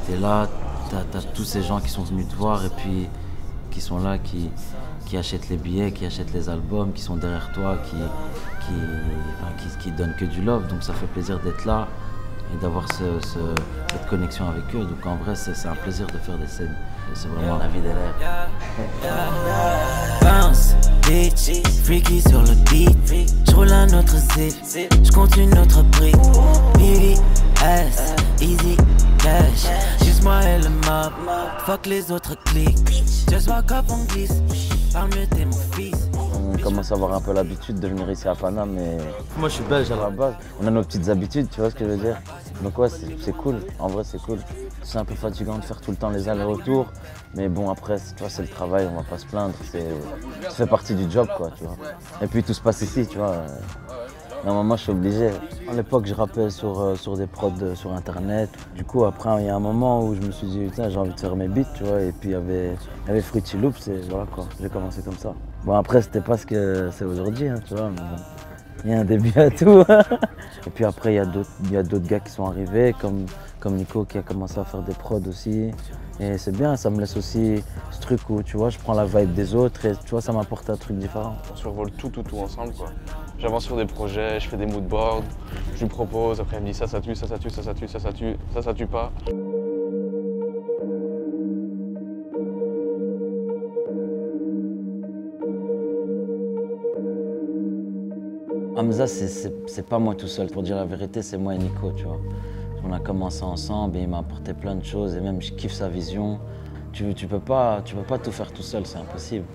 T'es là, t'as tous ces gens qui sont venus te voir et puis qui sont là, qui achètent les billets, qui achètent les albums, qui sont derrière toi, qui donnent que du love. Donc ça fait plaisir d'être là et d'avoir cette connexion avec eux. Donc en vrai, c'est un plaisir de faire des scènes. C'est vraiment la vie des rêves. Bounce, bitch, freaky sur le beat. J'roule un autre zip, j'compte une autre brique. Baby, ass, easy, cash. Juste moi et le mob, fuck les autres clics. Just walk up, on glisse, parle mieux t'es mon fils. On commence à avoir un peu l'habitude de venir ici à Paname, mais moi je suis belge à la base. On a nos petites habitudes, tu vois ce que je veux dire. Donc ouais, c'est cool, en vrai c'est cool. C'est un peu fatigant de faire tout le temps les allers-retours, mais bon après, tu vois, c'est le travail, on va pas se plaindre, ça fait partie du job quoi, tu vois. Et puis tout se passe ici, tu vois. Normalement je suis obligé. À l'époque je rappais sur des prods sur internet. Du coup après il y a un moment où je me suis dit putain j'ai envie de faire mes beats, tu vois, et puis il y avait Fruity Loops et voilà quoi, j'ai commencé comme ça. Bon après c'était pas ce que c'est aujourd'hui, hein, tu vois, mais bon, il y a un début à tout. Et puis après il y a d'autres gars qui sont arrivés comme Nico qui a commencé à faire des prods aussi. Et c'est bien, ça me laisse aussi ce truc où tu vois, je prends la vibe des autres et tu vois, ça m'apporte un truc différent. On survole tout ensemble quoi. J'avance sur des projets, je fais des moodboards, je lui propose, après elle me dit ça tue, ça tue, ça tue, ça tue, ça tue pas. Hamza, c'est pas moi tout seul, pour dire la vérité, c'est moi et Nico, tu vois. On a commencé ensemble et il m'a apporté plein de choses et même je kiffe sa vision. Tu peux pas tout faire tout seul, c'est impossible.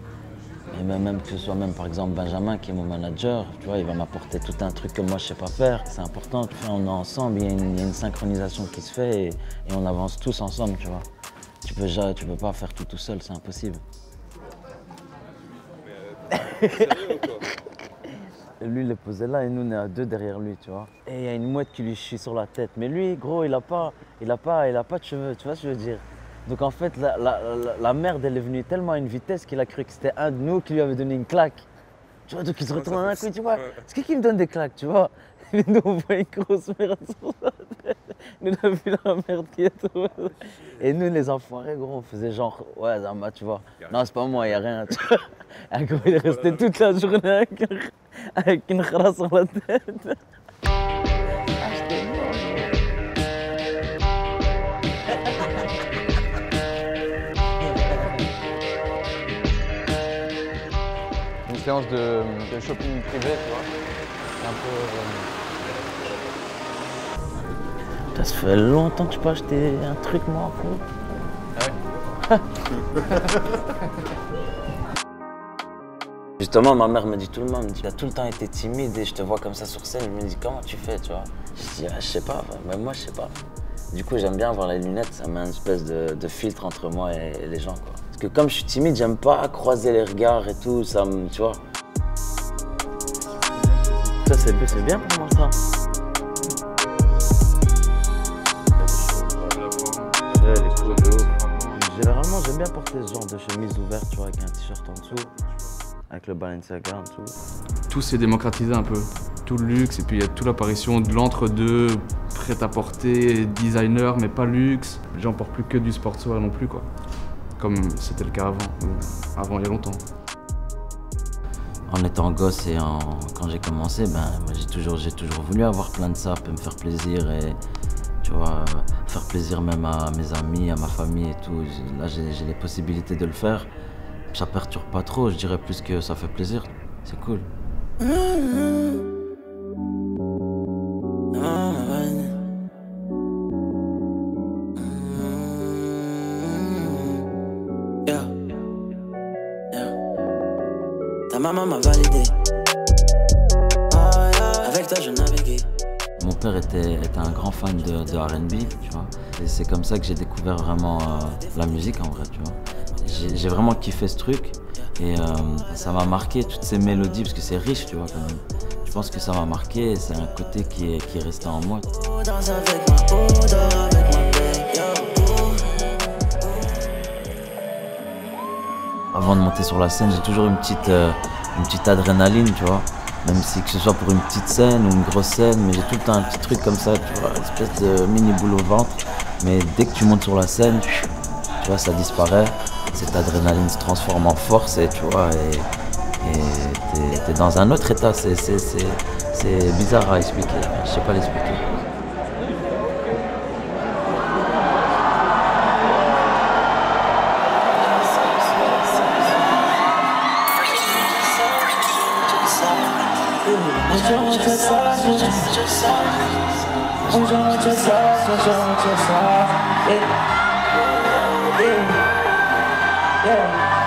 Et même que ce soit même par exemple Benjamin qui est mon manager, tu vois, il va m'apporter tout un truc que moi je sais pas faire. C'est important, on est ensemble, il y a une synchronisation qui se fait et on avance tous ensemble, tu vois. Tu peux pas faire tout seul, c'est impossible. Sérieux ou quoi? Lui, il est posé là et nous, on est à deux derrière lui, tu vois. Et il y a une mouette qui lui chie sur la tête. Mais lui, gros, il a pas de cheveux, tu vois ce que je veux dire. Donc en fait, la merde, elle est venue tellement à une vitesse qu'il a cru que c'était un de nous qui lui avait donné une claque. Tu vois, donc il se retourne d'un coup, tu vois. C'est qui me donne des claques, tu vois. Et nous, on voit une grosse merde sur sa tête. Nous, on a vu la merde qui est tombée. Et nous, les enfoirés, gros, on faisait genre, ouais, Zama, tu vois. Non, c'est pas moi, il n'y a rien, tu vois. Un gros, il est resté toute la journée avec une khara sur la tête. Une séance de shopping privé, tu vois. C'est un peu... Ça fait longtemps que je peux acheter un truc, moi, gros. Ah ouais. Justement, ma mère me dit tout le monde, tu as tout le temps été timide et je te vois comme ça sur scène. Elle me dit comment tu fais, tu vois. Je dis, ah, je sais pas, même moi je sais pas. Du coup, j'aime bien avoir les lunettes, ça met une espèce de filtre entre moi et les gens, quoi. Parce que comme je suis timide, j'aime pas croiser les regards et tout, ça me, tu vois. Ça c'est bien pour moi ça. Ouais, les cours de ouf. Généralement, j'aime bien porter ce genre de chemise ouverte, tu vois, avec un t-shirt en dessous. Avec le Balenciaga en dessous. Tout s'est démocratisé un peu, tout le luxe, et puis il y a toute l'apparition de l'entre-deux, prêt-à-porter, designer, mais pas luxe. Les gens portent plus que du sportswear non plus, quoi. Comme c'était le cas avant il y a longtemps. En étant gosse et quand j'ai commencé, ben, j'ai toujours voulu avoir plein de ça, me faire plaisir et tu vois, faire plaisir même à mes amis, à ma famille et tout. Là, j'ai les possibilités de le faire. Ça perturbe pas trop, je dirais plus que ça fait plaisir. C'est cool. Ta maman m'a validé. Avec toi je naviguais. Mon père était un grand fan de R&B, tu vois. Et c'est comme ça que j'ai découvert vraiment la musique en vrai, tu vois. J'ai vraiment kiffé ce truc et ça m'a marqué toutes ces mélodies parce que c'est riche, tu vois, quand même. Je pense que ça m'a marqué et c'est un côté qui est resté en moi. Avant de monter sur la scène, j'ai toujours une petite adrénaline, tu vois. Même si que ce soit pour une petite scène ou une grosse scène, mais j'ai tout le temps un petit truc comme ça, tu vois, une espèce de mini boule au ventre. Mais dès que tu montes sur la scène, tu vois, ça disparaît. Cette adrénaline se transforme en force et tu vois, et t'es dans un autre état. C'est bizarre à expliquer, je sais pas l'expliquer.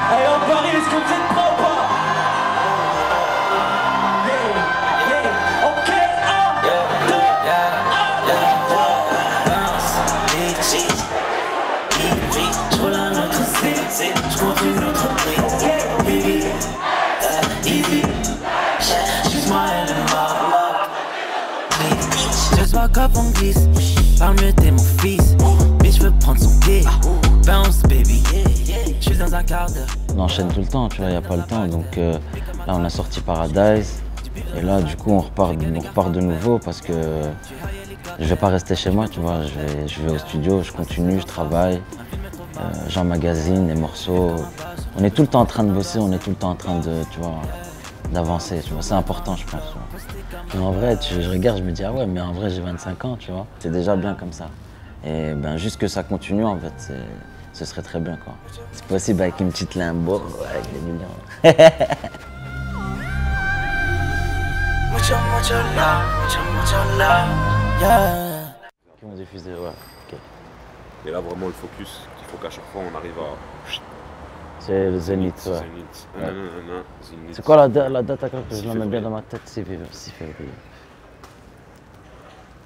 Allez, on Paris, est-ce que vous êtes prêts ou pas? Ok, 1, 2, 1, je roule un autre C, je continue notre prix. Baby, easy, juste moi et le mort. Just walk up, on glisse, parle mieux, t'es mon fils. Bitch, je veux prendre son pied, bounce baby. Je suis dans un quart d'heure. On enchaîne tout le temps, tu vois, il n'y a pas le temps. Donc là, on a sorti Paradise. Et là, du coup, on repart de nouveau parce que je vais pas rester chez moi, tu vois. Je vais au studio, je continue, je travaille. J'emmagasine les morceaux. On est tout le temps en train de bosser, on est tout le temps en train de, tu vois, d'avancer, tu vois. C'est important, je pense. Mais en vrai, je regarde, je me dis, ah ouais, mais en vrai, j'ai 25 ans, tu vois. C'est déjà bien comme ça. Et ben, juste que ça continue, en fait, ce serait très bien, quoi. C'est possible avec une petite Lambo, avec des millions. Mucho love, yeah. Qui vont diffuser, ouais, ok. Et là, vraiment, le focus, il faut qu'à chaque fois, on arrive à... C'est le Zénith, ouais. Zénith. C'est quoi la date à que je la mets bien dans ma tête? 6 février.